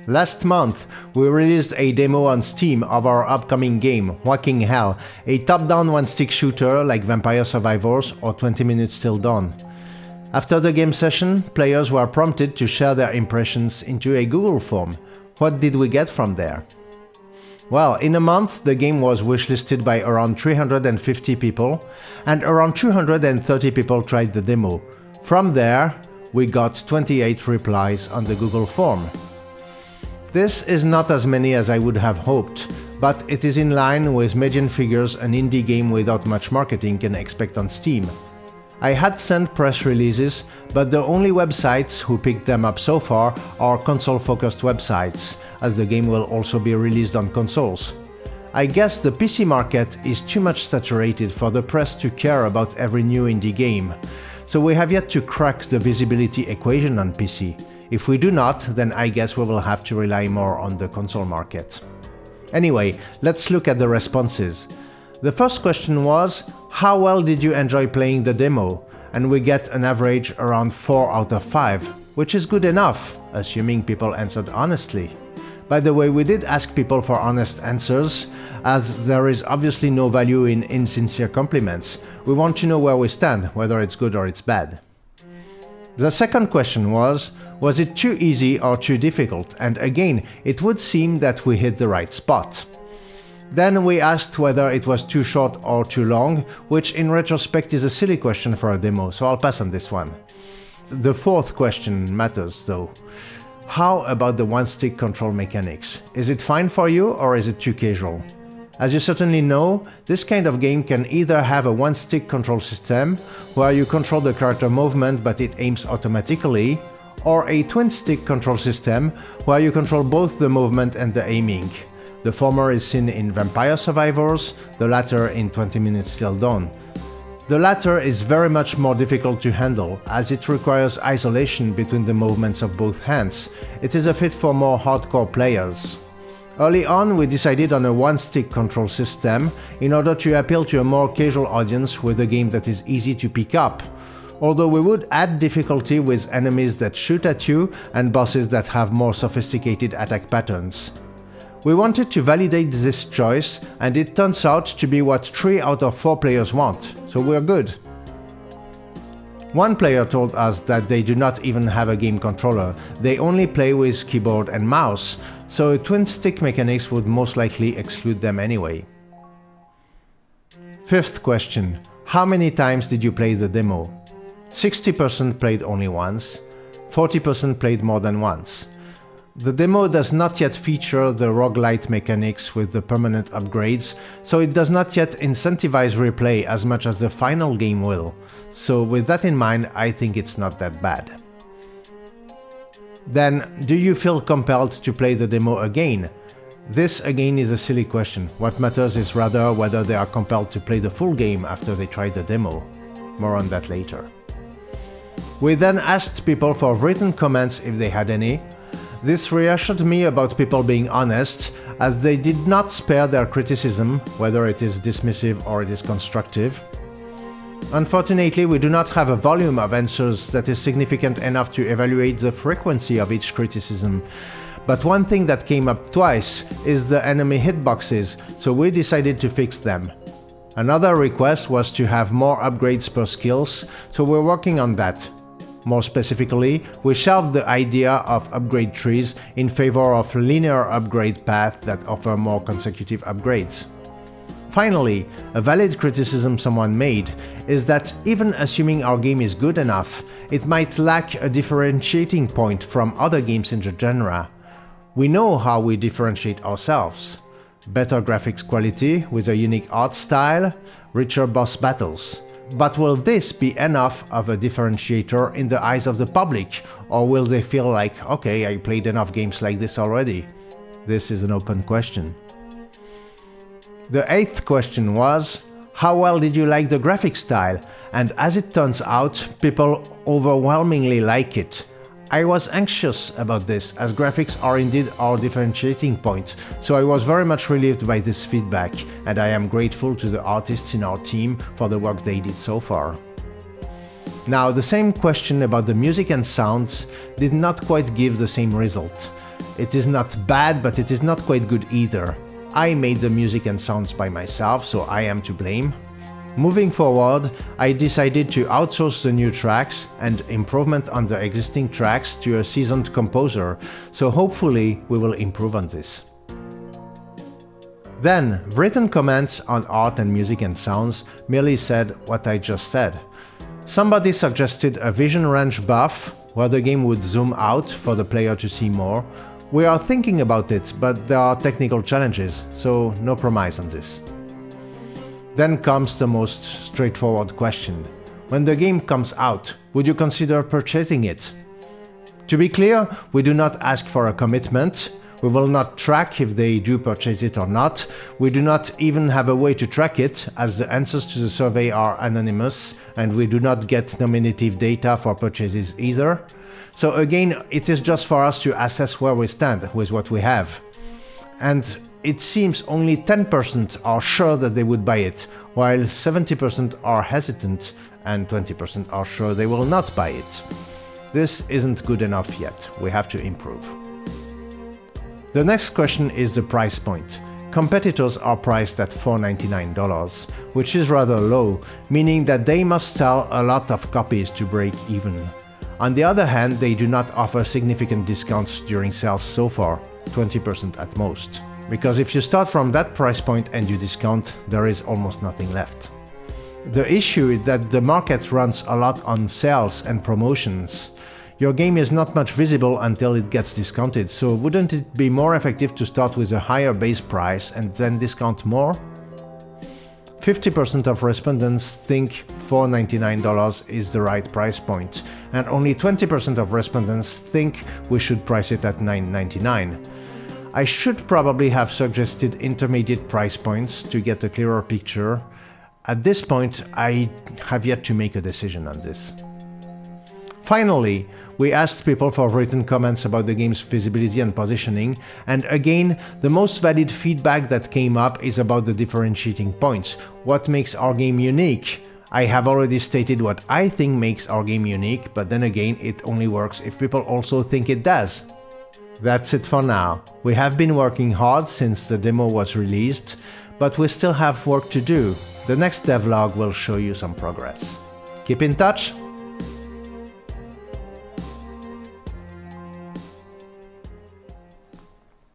Last month, we released a demo on Steam of our upcoming game, Walking Hell, a top-down one-stick shooter like Vampire Survivors or 20 Minutes Till Dawn. After the game session, players were prompted to share their impressions into a Google form. What did we get from there? Well, in a month, the game was wishlisted by around 350 people, and around 230 people tried the demo. From there, we got 28 replies on the Google form. This is not as many as I would have hoped, but it is in line with median figures an indie game without much marketing can expect on Steam. I had sent press releases, but the only websites who picked them up so far are console-focused websites, as the game will also be released on consoles. I guess the PC market is too much saturated for the press to care about every new indie game, so we have yet to crack the visibility equation on PC. If we do not, then I guess we will have to rely more on the console market. Anyway, let's look at the responses. The first question was, how well did you enjoy playing the demo? And we get an average around 4 out of 5, which is good enough, assuming people answered honestly. By the way, we did ask people for honest answers, as there is obviously no value in insincere compliments. We want to know where we stand, whether it's good or it's bad. The second question was it too easy or too difficult? And again, it would seem that we hit the right spot. Then we asked whether it was too short or too long, which in retrospect is a silly question for a demo, so I'll pass on this one. The fourth question matters though. How about the one-stick control mechanics? Is it fine for you or is it too casual? As you certainly know, this kind of game can either have a one-stick control system, where you control the character movement but it aims automatically, or a twin-stick control system, where you control both the movement and the aiming. The former is seen in Vampire Survivors, the latter in 20 Minutes Till Dawn. The latter is very much more difficult to handle, as it requires isolation between the movements of both hands. It is a fit for more hardcore players. Early on, we decided on a one-stick control system in order to appeal to a more casual audience with a game that is easy to pick up, although we would add difficulty with enemies that shoot at you and bosses that have more sophisticated attack patterns. We wanted to validate this choice, and it turns out to be what 3 out of 4 players want, so we're good. One player told us that they do not even have a game controller, they only play with keyboard and mouse, so twin-stick mechanics would most likely exclude them anyway. Fifth question: how many times did you play the demo? 60% played only once, 40% played more than once. The demo does not yet feature the roguelite mechanics with the permanent upgrades, so it does not yet incentivize replay as much as the final game will. So with that in mind, I think it's not that bad. Then, do you feel compelled to play the demo again? This again is a silly question. What matters is rather whether they are compelled to play the full game after they try the demo. More on that later. We then asked people for written comments if they had any. This reassured me about people being honest, as they did not spare their criticism, whether it is dismissive or it is constructive. Unfortunately, we do not have a volume of answers that is significant enough to evaluate the frequency of each criticism. But one thing that came up twice is the enemy hitboxes, so we decided to fix them. Another request was to have more upgrades per skills, so we're working on that. More specifically, we shelved the idea of upgrade trees in favor of linear upgrade paths that offer more consecutive upgrades. Finally, a valid criticism someone made is that even assuming our game is good enough, it might lack a differentiating point from other games in the genre. We know how we differentiate ourselves. Better graphics quality with a unique art style, richer boss battles. But will this be enough of a differentiator in the eyes of the public, or will they feel like, okay, I played enough games like this already? This is an open question. The eighth question was, how well did you like the graphic style? And as it turns out, people overwhelmingly like it. I was anxious about this, as graphics are indeed our differentiating point, so I was very much relieved by this feedback, and I am grateful to the artists in our team for the work they did so far. Now, the same question about the music and sounds did not quite give the same result. It is not bad, but it is not quite good either. I made the music and sounds by myself, so I am to blame. Moving forward, I decided to outsource the new tracks and improvement on the existing tracks to a seasoned composer, so hopefully we will improve on this. Then, written comments on art and music and sounds merely said what I just said. Somebody suggested a vision range buff, where the game would zoom out for the player to see more. We are thinking about it, but there are technical challenges, so no promise on this. Then comes the most straightforward question. When the game comes out, would you consider purchasing it? To be clear, we do not ask for a commitment. We will not track if they do purchase it or not. We do not even have a way to track it, as the answers to the survey are anonymous, and we do not get nominative data for purchases either. So again, it is just for us to assess where we stand with what we have. And it seems only 10% are sure that they would buy it, while 70% are hesitant and 20% are sure they will not buy it. This isn't good enough yet. We have to improve. The next question is the price point. Competitors are priced at $4.99, which is rather low, meaning that they must sell a lot of copies to break even. On the other hand, they do not offer significant discounts during sales so far, 20% at most. Because if you start from that price point and you discount, there is almost nothing left. The issue is that the market runs a lot on sales and promotions. Your game is not much visible until it gets discounted, so wouldn't it be more effective to start with a higher base price and then discount more? 50% of respondents think $4.99 is the right price point, and only 20% of respondents think we should price it at $9.99. I should probably have suggested intermediate price points to get a clearer picture. At this point, I have yet to make a decision on this. Finally, we asked people for written comments about the game's feasibility and positioning, and again, the most valid feedback that came up is about the differentiating points. What makes our game unique? I have already stated what I think makes our game unique, but then again, it only works if people also think it does. That's it for now. We have been working hard since the demo was released, but we still have work to do. The next devlog will show you some progress. Keep in touch!